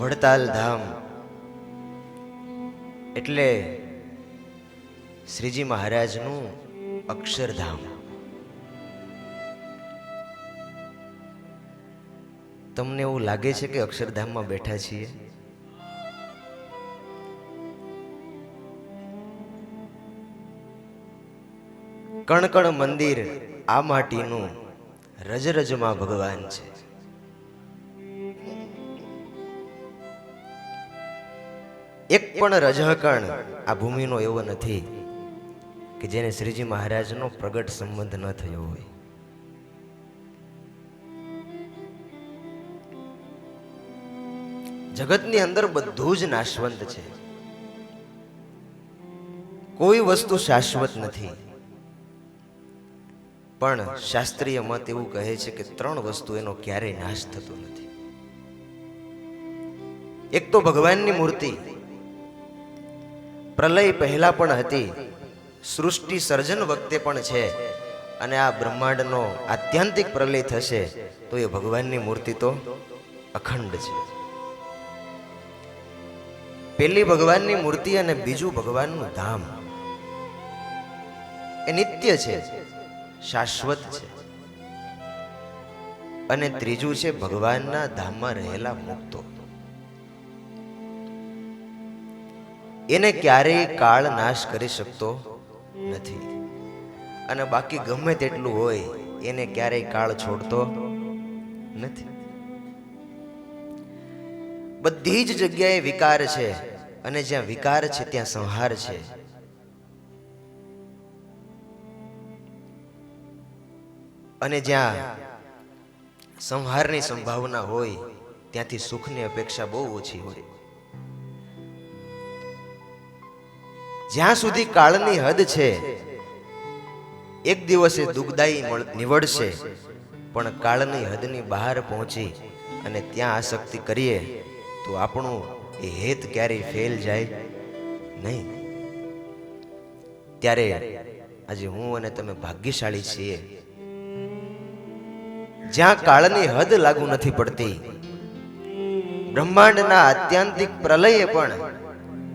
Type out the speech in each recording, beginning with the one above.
વડતાલ ધામ એટલે શ્રીજી મહારાજનું અક્ષરધામ. તમને એવું લાગે છે કે અક્ષરધામમાં બેઠા છીએ? કણકણ મંદિર આ માટીનું, રજરજમાં ભગવાન છે. એક પણ રજકણ આ ભૂમિનો એવો નથી કે જેને શ્રીજી મહારાજનો પ્રગટ સંબંધ ન થયો હોય. જગતની અંદર બધું જ નાશવંત છે, કોઈ વસ્તુ શાશ્વત નથી. પણ શાસ્ત્રીય મત એવું કહે છે કે ત્રણ વસ્તુ એનો ક્યારેય નાશ થતો નથી. એક તો ભગવાનની મૂર્તિ પ્રલય પહેલા પણ હતી, સૃષ્ટિ સર્જન વખતે પણ છે, અને આ બ્રહ્માંડનો આત્યંતિક પ્રલય થશે તો એ ભગવાનની મૂર્તિ તો અખંડ છે. પેલી ભગવાનની મૂર્તિ અને બીજું ભગવાનનું ધામ એ નિત્ય છે, શાશ્વત છે. અને ત્રીજું છે ભગવાનના ધામમાં રહેલા મુક્તો. એને ક્યારેય કાળ નાશ કરી શકતો નથી, અને બાકી ગમે તેટલું હોય એને ક્યારેય કાળ છોડતો નથી. બધી જ જગ્યાએ વિકાર છે, અને જ્યાં વિકાર છે ત્યાં સંહાર છે. અને જ્યાં સંહારની સંભાવના હોય ત્યાંથી સુખની અપેક્ષા બહુ ઓછી હોય. જ્યાં સુધી કાળની હદ છે, એક દિવસે દુઃખદાયી નીવડશે, પણ કાળની હદની બહાર પહોંચી અને ત્યાં આસક્તિ કરીએ તો આપણું એ હેત ક્યારેય ફેલ જાય નહીં. ત્યારે આજે હું અને તમે ભાગ્યશાળી છીએ જ્યાં કાળની હદ લાગુ નથી પડતી. બ્રહ્માંડના આત્યંતિક પ્રલયે પણ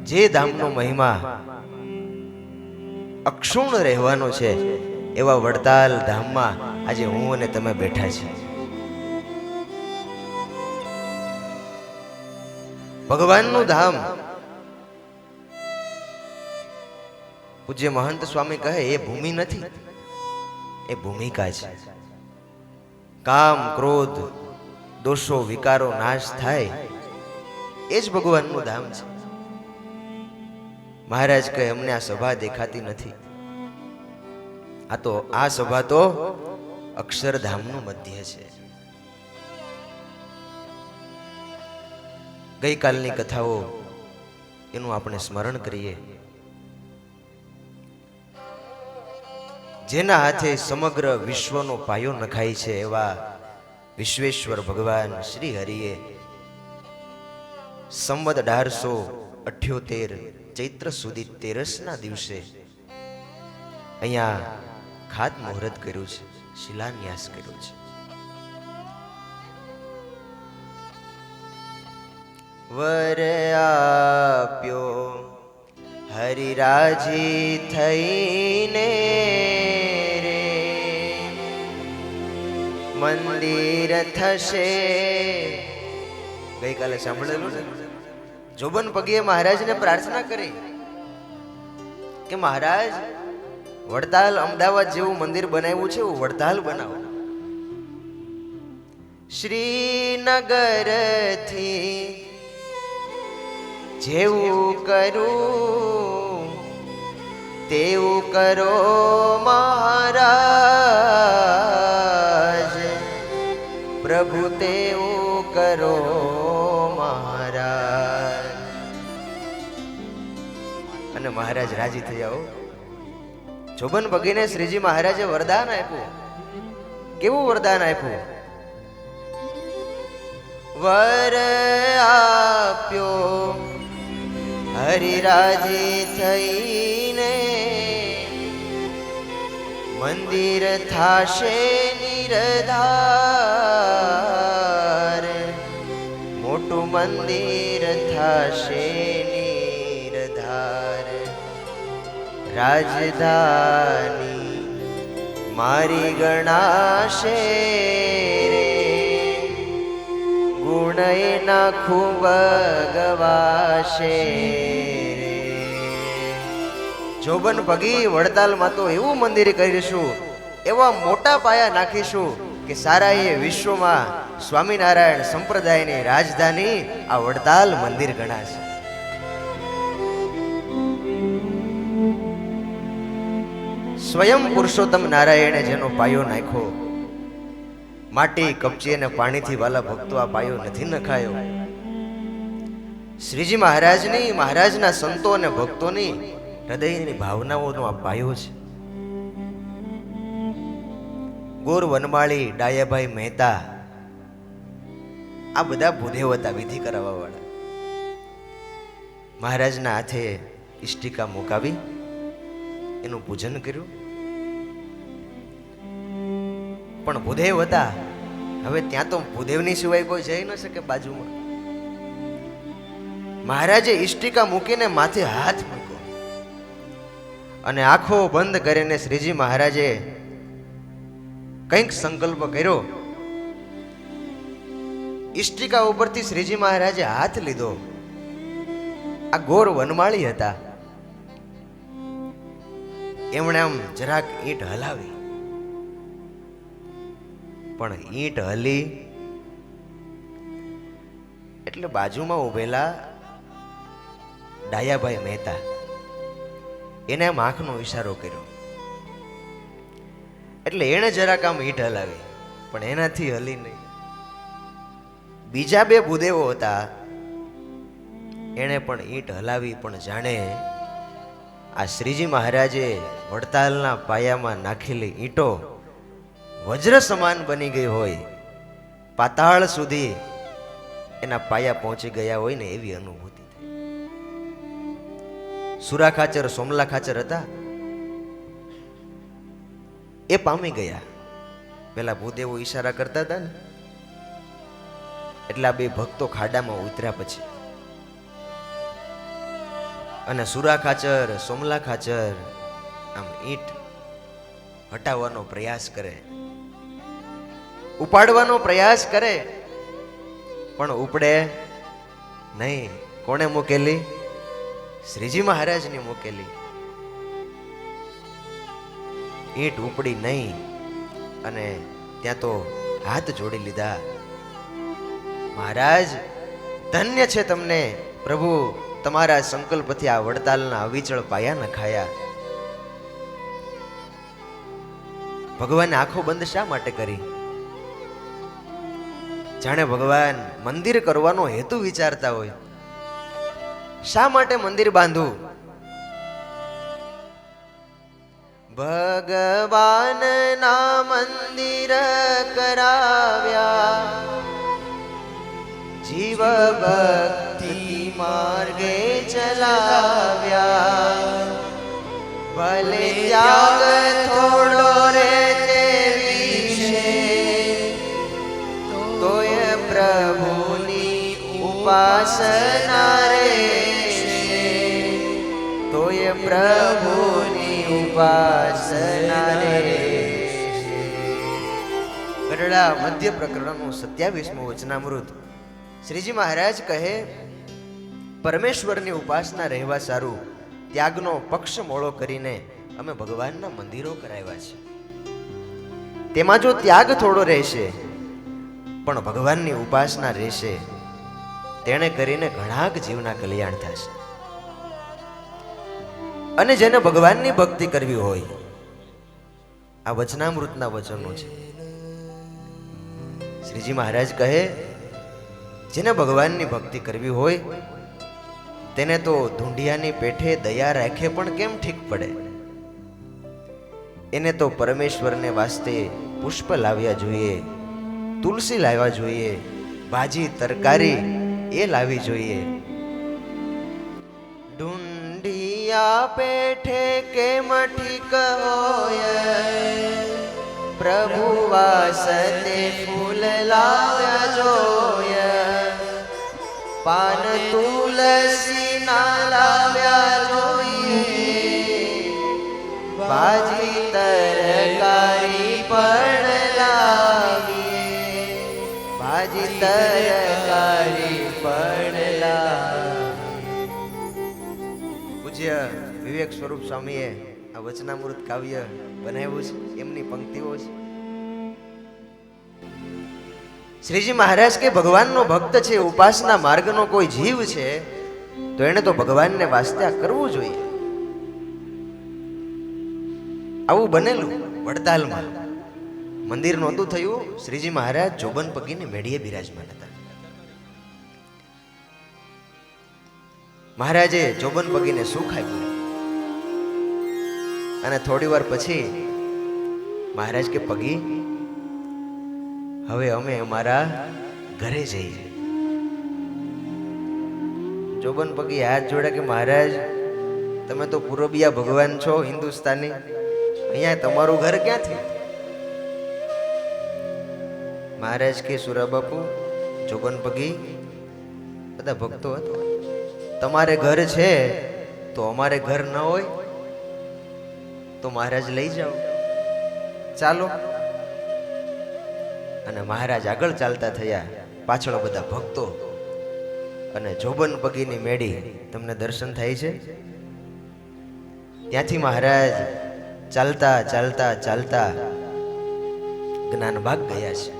જે ધામનો મહિમા અક્ષુણ રહેવાનો છે એવા વડતાલ ધામમાં આજે હું અને તમે બેઠા છીએ. ભગવાનનું ધામ. પૂજ્ય મહંત સ્વામી કહે એ ભૂમિ નથી, એ ભૂમિકા છે. કામ ક્રોધ દોષો વિકારો નાશ થાય એ જ ભગવાનનું ધામ છે. મહારાજ કહે અમને આ સભા દેખાતી નથી, આ સભા તો અક્ષરધામનું મધ્ય છે. ગઈકાલની કથાઓ એનું આપણે સ્મરણ કરીએ. જેના હાથે સમગ્ર વિશ્વનો પાયો નખાય છે એવા વિશ્વેશ્વર ભગવાન શ્રી હરિએ સંવત 1878 ચૈત્ર સુધી 13ના દિવસે અહીંયા ખાત મુહૂર્ત કર્યું છે, શિલાન્યાસ કર્યો છે. વર આપ્યો હરિરાજી થઈને રે, મંદિર થશે. ગઈકાલે સાંભળેલું ને, જોબન પગીએ મહારાજને પ્રાર્થના કરી કે મહારાજ વડતાલ અમદાવાદ જેવું મંદિર બનાવ્યું છે એવું વડતાલ બનાવો. શ્રીનગર થી જેવું કરું તેવું કરો મહારાજ, પ્રભુ તેવું કરો મહારાજ. અને મહારાજ રાજી થયા. જોબન બગીને શ્રીજી મહારાજે વરદાન આપ્યું. કેવું વરદાન આપ્યું? વર આપ્યો હરિરાજી થઈને, મંદિર થાશે નિરધાર, મોટું મંદિર થાશે નિરધાર, રાજધાની મારી ગણાશે રે, ગુણ એના ખૂબ ગવાશે રે. જોબન ભગી વડતાલમાં તો એવું મંદિર કરીશું, એવા મોટા પાયા નાખીશું કે સારા એ વિશ્વમાં સ્વામિનારાયણ સંપ્રદાયની રાજધાની આ વડતાલ મંદિર ગણાશે. સ્વયં પુરુષોત્તમ નારાયણે જેનો પાયો નાખ્યો, માટી કપચી અને પાણીથી વાલા ભક્તો આ પાયો નથી નખાયો. શ્રીજી મહારાજની, મહારાજના સંતો અને ભક્તોની હૃદયની ભાવનાઓનો આ પાયો છે. ગોર વનમાળી, ડાયાભાઈ મહેતા, આ બધા ભૂદેવ હતા, વિધિ કરાવવા વાળા. મહારાજના હાથે ઇષ્ટિકા મુકાવી એનું પૂજન કર્યું. પણ ભૂદેવ હતા, હવે ત્યાં તો ભૂદેવની સિવાય કોઈ જઈ ન શકે બાજુમાં. મહારાજે ઇષ્ટિકા મૂકીને માથે હાથ મૂક્યો અને આંખો બંધ કરીને શ્રીજી મહારાજે કંઈક સંકલ્પ કર્યો. ઇષ્ટિકા ઉપરથી શ્રીજી મહારાજે હાથ લીધો. આ ગોર વનમાળી હતા, એમણે આમ જરાક ઈંટ હલાવી, પણ ઈંટ હલી એટલે બાજુમાં ઉભેલા ડાયાભાઈ મહેતા એને આમ આંખનો ઈશારો કર્યો, એટલે એને જરાક આમ ઈંટ હલાવી, પણ એનાથી હલી નહીં. બીજા બે ભૂદેવો હતા, એને પણ ઈંટ હલાવી, પણ જાણે આ શ્રીજી મહારાજે વડતાલના પાયામાં નાખેલી ઈંટો વજ્ર સમાન બની ગઈ હોય, પાતાળ સુધી એના પાયા પહોંચી ગયા હોય ને એવી અનુભૂતિ થઈ. સુરા ખાચર, સોમલા ખાચર હતા, એ પામી ગયા. પેલા ભૂદેવો ઈશારા કરતા હતા ને, એટલા બે ભક્તો ખાડામાં ઉતર્યા પછી, અને સુરા ખાચર, સોમલા ખાચર આમ ઈંટ હટાવવાનો પ્રયાસ કરે, ઉપાડવાનો પ્રયાસ કરે, પણ ઉપડે નહીં. કોણે મૂકેલી? શ્રીજી મહારાજની મૂકેલી. ઈંટ ઉપડી નહીં, અને ત્યાં તો હાથ જોડી લીધા. મહારાજ, ધન્ય છે તમને પ્રભુ, તમારા સંકલ્પથી આ વડતાલના અવિચળ પાયા નખાયા. ભગવાને આંખો બંધ શા માટે કરી? જાણે ભગવાન મંદિર કરવાનો હેતુ વિચારતા હોય. શા માટે મંદિર બાંધવું? ભગવાનના મંદિર કરાવ્યા, જીવ ભક્તિ માર્ગે ચલાવ્યા, ભલે ત્યાગ થોડો રે તે વિશે, તોય પ્રભુની ઉપાસના રહેશે, તોય પ્રભુની ઉપાસના રહેશે. ગઢડા મધ્ય પ્રકરણનું 27મું વચનામૃત. શ્રીજી મહારાજ કહે, પરમેશ્વરની ઉપાસના રહેવા સારું ત્યાગનો પક્ષ મોળો કરીને અમે ભગવાનના મંદિરો કરાવ્યા છે. તેમાં જો ત્યાગ થોડો રહેશે પણ ભગવાનની ઉપાસના રહેશે, તેણે કરીને ઘણા જીવના કલ્યાણ થશે. અને જેને ભગવાનની ભક્તિ કરવી હોય, આ વચનામૃતના વચનો છે. શ્રીજી મહારાજ કહે, જેને ભગવાનની ભક્તિ કરવી હોય તેને તો ધૂંઢિયાની પેઠે દયા રાખે પણ કેમ ઠીક પડે? એને તો પરમેશ્વરને વાસ્તે પુષ્પ લાવ્યા જોઈએ, તુલસી લાવ્યા જોઈએ, ભાજી તરકારી એ લાવી જોઈએ. ઢૂંઢિયા પેઠે કેમ ઠીક હોય, પ્રભુ વાસતે ફૂલ લાવ્યા જોઈએ. પાન તુલસી ના લાવ્યા જોઈએ, ભાજી તરકારી પણ લાવીએ, ભાજી તરકારી પણ લાવીએ. પૂજ્ય વિવેક સ્વરૂપ સ્વામીએ આ વચનામૃત કાવ્ય બનાવ્યું છે, એમની પંક્તિઓ છે. શ્રીજી મહારાજ કે ભગવાનનો ભક્ત છે, ઉપાસના માર્ગનો કોઈ જીવ છે, તો એને તો ભગવાનને વાસ્તે આ કરવું જોઈએ. આવું બનેલું વડતાલમાં મંદિર નહોતું થયું, શ્રીજી મહારાજ જોબન પગીની મેઢીએ બિરાજમાન હતા. મહારાજે જોબન પગીને સુખ આપ્યું અને થોડી વાર પછી મહારાજ કે પગી હવે અમે અમારા ઘરે જઈએ. જોબન પગી હાથ જોડે કે મહારાજ તમે તો પૂરબિયા ભગવાન છો, હિન્દુસ્તાની, અહીંયા તમારું ઘર ક્યાંથી? મહારાજ કે સુરા બાપુ, જોબન પગી બધા ભક્તો હતા, તમારે ઘર છે તો અમારે ઘર ન હોય તો મહારાજ લઈ જાઓ, ચાલો. અને મહારાજ આગળ ચાલતા થયા, પાછળ બધા ભક્તો, અને જોબન પગીની મેળી તમને દર્શન થાય છે. ત્યાંથી મહારાજ ચાલતા ચાલતા ચાલતા જ્ઞાનબાગ ગયા છે.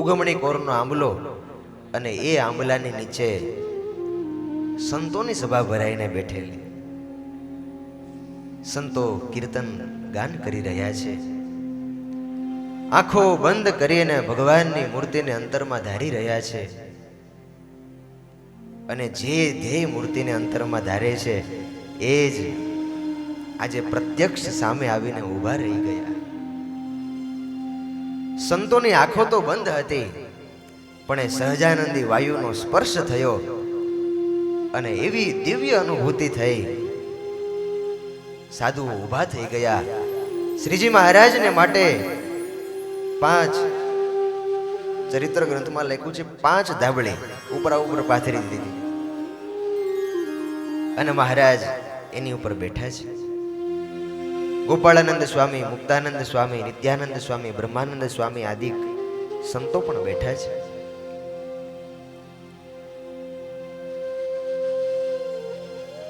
ઉગમણી કોરનો આંબલો, અને એ આંબલાની નીચે સંતોની સભા ભરાઈને બેઠેલી. સંતો કીર્તન ગાન કરી રહ્યા છે, આંખો બંધ કરીને ભગવાનની મૂર્તિને અંતરમાં ધારી રહ્યા છે. અને જે ધ્યેય મૂર્તિને અંતરમાં ધારે છે એ જ આજે પ્રત્યક્ષ સામે આવીને ઊભા રહી ગયા. સંતોની આંખો તો બંધ હતી, પણ એ સહજાનંદી વાયુનો સ્પર્શ થયો અને એવી દિવ્ય અનુભૂતિ થઈ, સાધુઓ ઊભા થઈ ગયા. શ્રીજી મહારાજને માટે 5 ચરિત્ર ગ્રંથમાં લખ્યું છે, 5 ધાબળી ઉપરા ઉપર પાથરી દીધી અને મહારાજ એની ઉપર બેઠા છે. ગોપાળાનંદ સ્વામી, મુક્તાનંદ સ્વામી, નિત્યાનંદ સ્વામી, બ્રહ્માનંદ સ્વામી આદિ સંતો પણ બેઠા છે.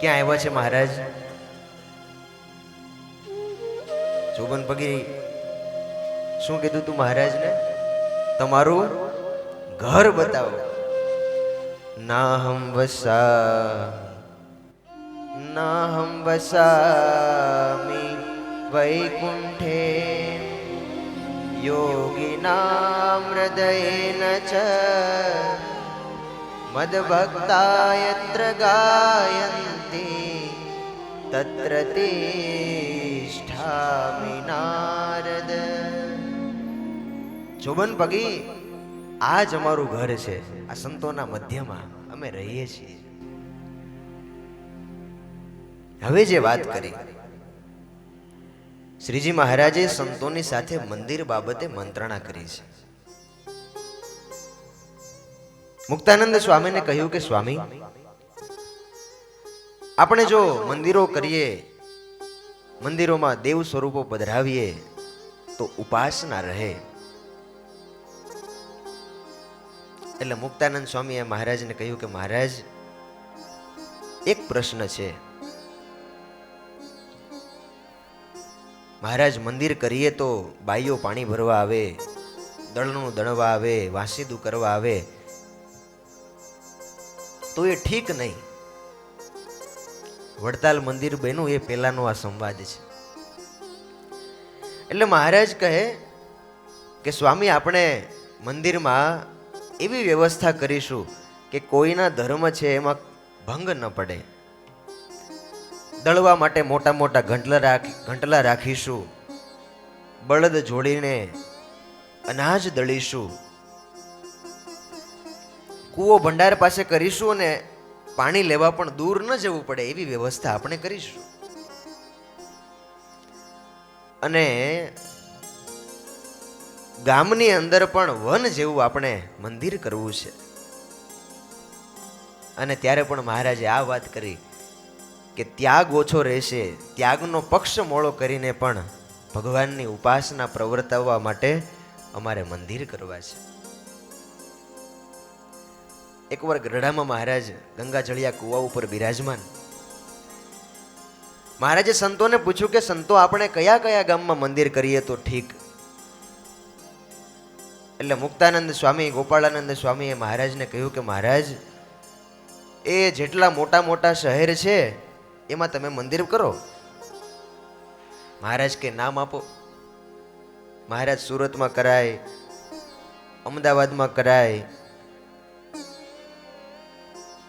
ક્યાં આવ્યા છે મહારાજ? જોબન પગી શું કીધું તું મહારાજને? તમારું ઘર બતાવો. નાહમ વસામિ વૈકુંઠે યોગિનામ હૃદયેન ચ મદભક્તા યત્ર ગાયન્તિ તત્ર તિષ્ઠામિ નારદ. જોબન પગી આ જ અમારું ઘર છે, આ સંતોના મધ્યમાં અમે રહીએ છીએ. હવે જે વાત કરી, શ્રીજી મહારાજે સંતોની સાથે મંદિર બાબતે મંત્રણા કરી છે. મુક્તાનંદ સ્વામીને કહ્યું કે સ્વામી, આપણે જો મંદિરો કરીએ, મંદિરોમાં દેવ સ્વરૂપો પધરાવીએ તો ઉપાસના રહે. એટલે મુક્તાનંદ સ્વામીએ મહારાજને કહ્યું કે મહારાજ, એક પ્રશ્ન છે. મહારાજ, મંદિર કરીએ તો બાઈઓ પાણી ભરવા આવે, દળનું દળવા આવે, વાસીદું કરવા આવે, તો એ ઠીક નહીં. વડતાલ મંદિર બન્યું એ પહેલાનો આ સંવાદ છે. એટલે મહારાજ કહે કે સ્વામી, આપણે મંદિરમાં એવી વ્યવસ્થા કરીશું કે કોઈના ધર્મ છે એમાં ભંગ ન પડે. દળવા માટે મોટા મોટા ઘંટલા રાખીશું, બળદ જોડીને અનાજ દળીશું, કૂવો ભંડાર પાસે કરીશું અને પાણી લેવા પણ દૂર ન જવું પડે એવી વ્યવસ્થા આપણે કરીશું. અને ગામની અંદર પણ વન જેવું આપણે મંદિર કરવું છે. અને ત્યારે પણ મહારાજે આ વાત કરી કે ત્યાગ ઓછો રહેશે, ત્યાગનો પક્ષ મોળો કરીને પણ ભગવાનની ઉપાસના પ્રવર્તાવવા માટે અમારે મંદિર કરવા છે. એકવાર ગઢડામાં મહારાજ ગંગાજળિયા કુવા ઉપર બિરાજમાન. મહારાજે સંતોને પૂછ્યું કે સંતો, આપણે કયા કયા ગામમાં મંદિર કરીએ તો ઠીક? એટલે મુક્તાનંદ સ્વામી, ગોપાળાનંદ સ્વામીએ મહારાજને કહ્યું કે મહારાજ, એ જેટલા મોટા મોટા શહેર છે એમાં તમે મંદિર કરો. મહારાજ કે નામ આપો. મહારાજ સુરતમાં કરાય, અમદાવાદમાં કરાય,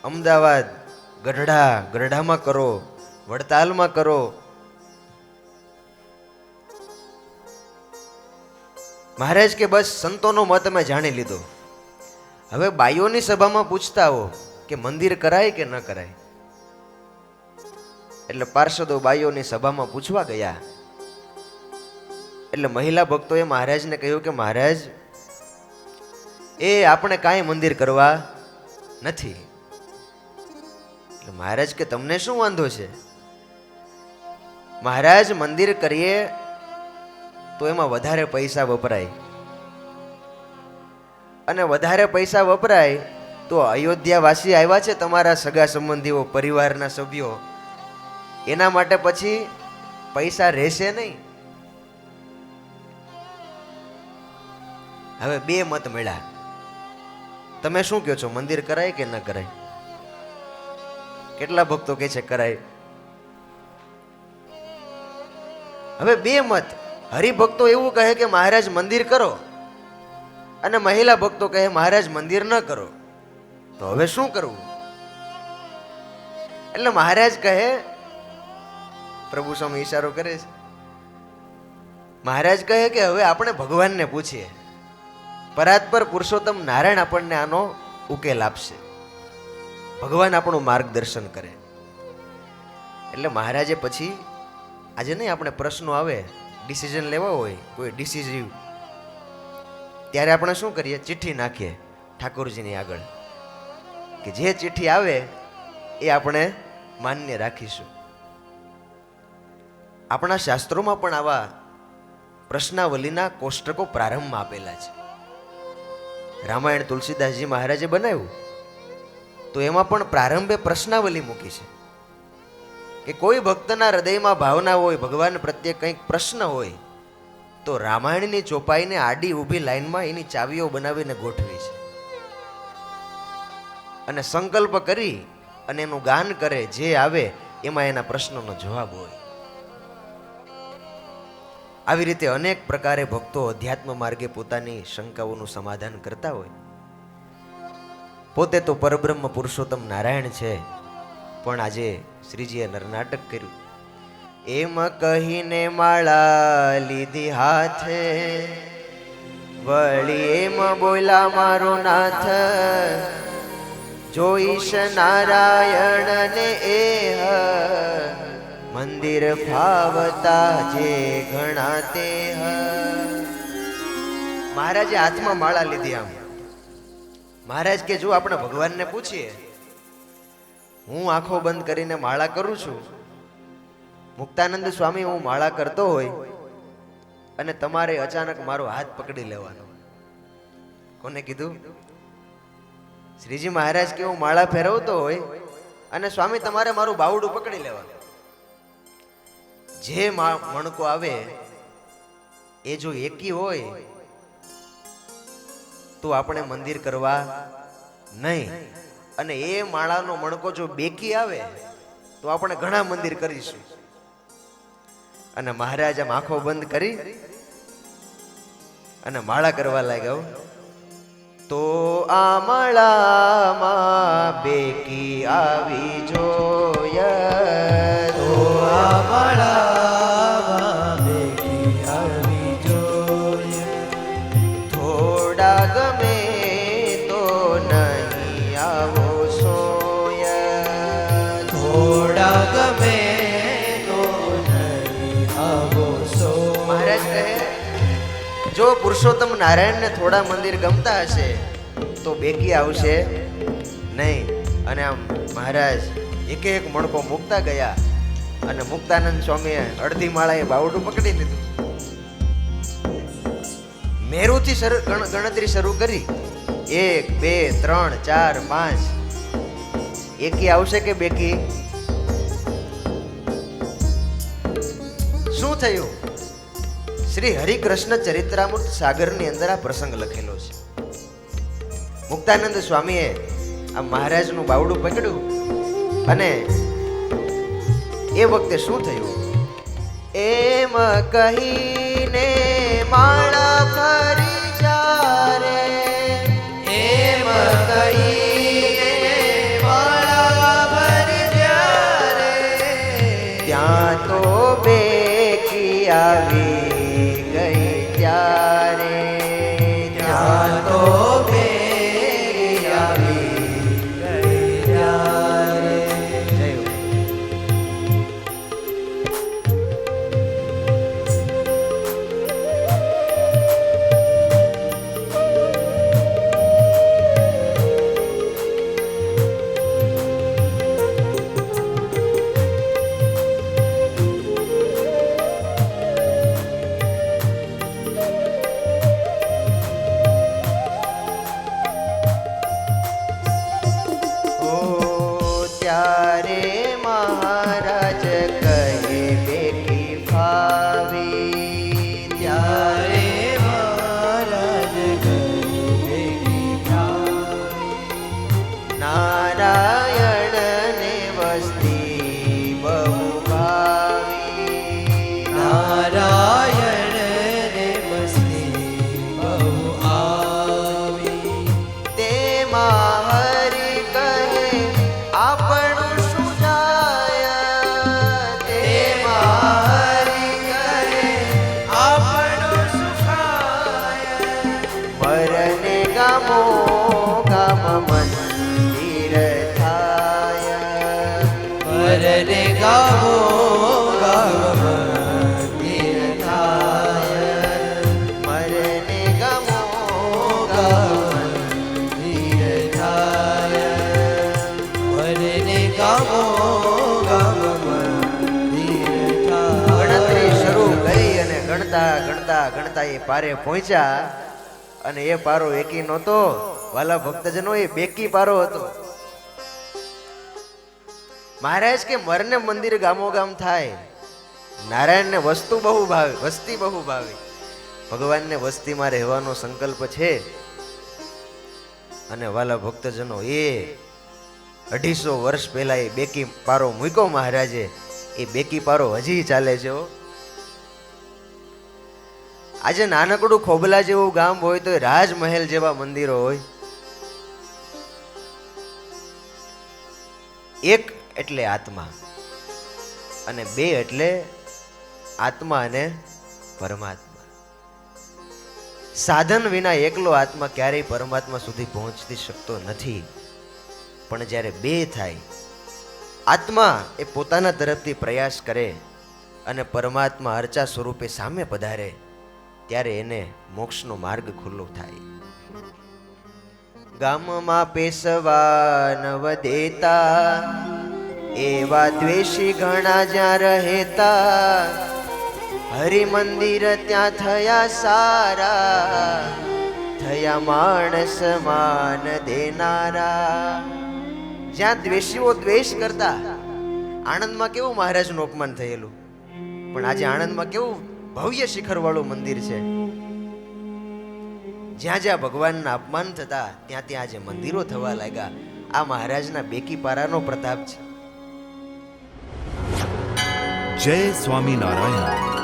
અમદાવાદ, ગઢડામાં કરો, વડતાલમાં કરો. મહારાજ કે બસ સંતોનો મત અમે જાણી લીધો. હવે બાઈઓની સભામાં પૂછતા હો કે મંદિર કરાય કે ન કરાય. એટલે પાર્ષદો બાઈઓની સભામાં પૂછવા ગયા. એટલે મહિલા ભક્તોએ મહારાજને કહ્યું કે મહારાજ, એ આપણે કાંઈ મંદિર કરવા નથી. એટલે મહારાજ કે તમને શું વાંધો છે? મહારાજ, મંદિર કરીએ તો એમાં વધારે પૈસા વપરાય, અને વધારે પૈસા વપરાય તો અયોધ્યાવાસી આવ્યા છે તમારા સગા સંબંધીઓ, પરિવારના સભ્યો, એના માટે પછી પૈસા રહેશે નહીં. હવે બે મત મળ્યા. તમે શું કહો છો, મંદિર કરાય કે ન કરાય? કેટલા ભક્તો કહે છે કરાય? હવે બે મત. હરિભક્તો એવું કહે કે મહારાજ મંદિર કરો, અને મહિલા ભક્તો કહે મહારાજ મંદિર ન કરો. તો હવે શું કરવું? એટલે મહારાજ કહે, પ્રભુ સ્વામી ઈશારો કરે છે, મહારાજ કહે કે હવે આપણે ભગવાનને પૂછીએ, પરાત્પર પુરુષોત્તમ નારાયણ આપણને આનો ઉકેલ આપશે, ભગવાન આપણું માર્ગદર્શન કરે. એટલે મહારાજે પછી, આજે નહીં આપણે પ્રશ્નો આવે, ડિસિઝન લેવા હોય, કોઈ ડિસિઝિવ, ત્યારે આપણે શું કરીએ? ચિઠ્ઠી નાખીએ ઠાકોરજીની આગળ કે જે ચિઠ્ઠી આવે એ આપણે માન્ય રાખીશું. આપણા શાસ્ત્રોમાં પણ આવા પ્રશ્નાવલીના કોષ્ટકો પ્રારંભમાં આપેલા છે. રામાયણ તુલસીદાસજી મહારાજે બનાવ્યું તો એમાં પણ પ્રારંભે પ્રશ્નાવલી મૂકી છે કે કોઈ ભક્તના હૃદયમાં ભાવના હોય, ભગવાન પ્રત્યે કંઈક પ્રશ્ન હોય, તો રામાયણની ચોપાઈને આડી ઊભી લાઈનમાં એની ચાવીઓ બનાવીને ગોઠવી છે, અને સંકલ્પ કરી અને એનું ગાન કરે, જે આવે એમાં એના પ્રશ્નોનો જવાબ હોય. આવી રીતે અનેક પ્રકારે ભક્તો અધ્યાત્મ માર્ગે પોતાની શંકાઓનું સમાધાન કરતા હોય. પોતે તો પરબ્રહ્મ પુરુષોત્તમ નારાયણ છે, પણ આજે શ્રીજીએ નરનાટક કર્યું. એમ કહીને માળા લીધી હાથે, વળી એમ બોલા મારો નાથ, જોઈશ નારાયણ ને એ મંદિર ફાવતા જે ઘણા તે. મહારાજે હાથમાં માળા લીધી. આમ મહારાજ કે જો આપણે ભગવાનને પૂછીએ, હું આંખો બંધ કરીને માળા કરું છું, મુક્તાનંદ સ્વામી હું માળા કરતો હોય અને તમારે અચાનક મારો હાથ પકડી લેવાનો. કોને કીધું? શ્રીજી મહારાજ કે હું માળા ફેરવતો હોય અને સ્વામી તમારે મારું બાવડું પકડી લેવાનું. જે મણકો આવે એ જો એકી હોય તો આપણે મંદિર કરવા નહીં, અને એ માળાનો મણકો જો બેકી આવે તો આપણે ઘણા મંદિર કરીશું. અને મહારાજ આમ આંખો બંધ કરી અને માળા કરવા લાગ્યો. તો આ માળામાં બેકી આવી જોય, તો આ માળામાં બેકી આવી જોય, થોડા ગમે તો નહીં આવો સોય, થોડા ગમે તો નહીં આવો સોય. મહારાજ કહે જો પુરુષોત્તમ નારાયણને થોડા મંદિર ગમતા હશે તો બેકી આવશે નહીં. અને આમ મહારાજ એક એક મણકો મૂકતા ગયા અને મુક્તાનંદ સ્વામીએ અડધી માળાએ બાવડું પકડી લીધું. મેરુથી ગણતરી શરૂ કરી 1 2 3 4 5 એકી આવશે કે બેકી? શું થયું? શ્રી હરિકૃષ્ણ ચરિત્રામૃત સાગરની અંદર આ પ્રસંગ લખેલો છે. મુક્તાનંદ સ્વામીએ આ મહારાજનું બાવડું પકડ્યું અને એ વખતે શું થયું? એમ કહીને માળા ફરી જારે, એમ કહીને માળા ફરી જારે, ત્યાં તો બેકી આવી ગઈ ત્યારે, ત્યાં તો બેકી આવી ગઈ ત્યારે. ત્યારે મહારાજ કહે બેકી ભાવી, ત્યારે મહારાજ કહે બેકી ભાવી, નારાયણ ને વસ્તી બહુ ભાવી, નારાયણ ને વસ્તી બહુ આવી, તેમાં હરિ કહે આપણું શું જાય, તેમાં હરિ કહે આપણું શું ખાય, મરને ગામો ગામ મંદિર થાય, મરને ગામો ગામ મંદિર થાય, મરને ગામો ગામ મંદિર થાય, મરને ગામો ગામ મંદિર થાય. ગણતરી શરૂ કરી અને ગણતા ગણતા ગણતા એ પારે પહોંચ્યા અને એ પારો એકી નહોતો વાલા ભક્તજનો, એ બેકી પારો હતો. મહારાજ કે મરને મંદિર ગામો ગામ થાય, નારાયણને વસ્તુ બહુ ભાવે, વસ્તી બહુ ભાવે, ભગવાનને વસ્તીમાં રહેવાનો સંકલ્પ છે. અને વાલા ભક્તજનો એ 250 વર્ષ પહેલા એ બેકી પારો મૂક્યો મહારાજે, એ બેકી પારો હજી ચાલે છે. આજે નાનકડું ખોબલા જેવું ગામ હોય તો રાજમહેલ જેવા મંદિરો હોય. એક એટલે આત્મા અને બે એટલે આત્મા અને પરમાત્મા. સાધન વિના એકલો આત્મા ક્યારેય પરમાત્મા સુધી પહોંચી શકતો નથી. પણ જ્યારે બે થાય, આત્મા એ પોતાના તરફથી પ્રયાસ કરે અને પરમાત્મા અર્ચા સ્વરૂપે સામે પધારે, ત્યારે એને મોક્ષનો માર્ગ ખુલ્લો થાય. ગામમાં પેશવા નવ દેતા, એવા દ્વેષી ઘણા જ્યાં રહેતા, હરિ મંદિર ત્યાં થયા સારા, થયા માણસ માન દેનારા. જ્યાં દ્વેષીઓ દ્વેષ કરતા, આણંદમાં કેવું મહારાજનું અપમાન થયેલું, પણ આજે આણંદમાં કેવું ભવ્ય શિખર વાળું મંદિર છે. જ્યાં જ્યાં ભગવાનના અપમાન થતા ત્યાં ત્યાં આજે મંદિરો થવા લાગ્યા. આ મહારાજના બેકી પારાનો પ્રતાપ છે. જય સ્વામિનારાયણ.